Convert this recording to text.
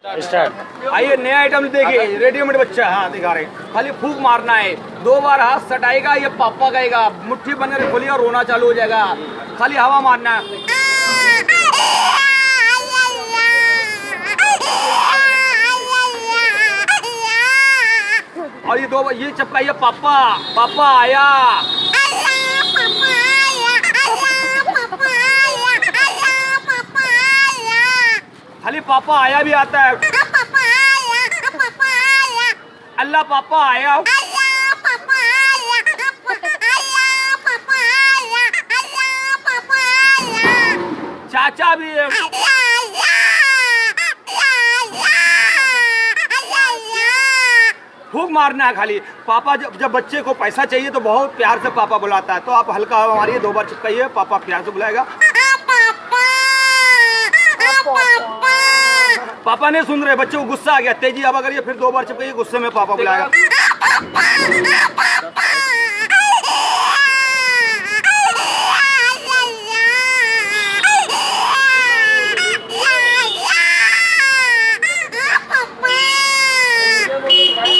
Start. आइए नया item देखिए, रेडीमेड बच्चा। हाँ दिखा रहे हैं, खाली फूक मारना है, 2 बार हाथ सटाएगा, ये पापा कहेगा, मुट्ठी बनकर खोली और रोना चालू हो जाएगा। खाली हवा मारना है। और ये 2 बार ये चपकाइए, पापा पापा आया। खाली पापा आया भी आता है। अल्लाह पापा आया। चाचा भी है। फूक मारना है खाली। पापा जब बच्चे को पैसा चाहिए तो बहुत प्यार से पापा बुलाता है, तो आप हल्का हवा मारिए, 2 बार चिपकाइए, पापा प्यार से बुलाएगा। पापा नहीं सुन रहे, बच्चे को गुस्सा आ गया, तेजी हवा करिए, फिर 2 बार चिपकाइए, गुस्से में पापा बुलाएगा।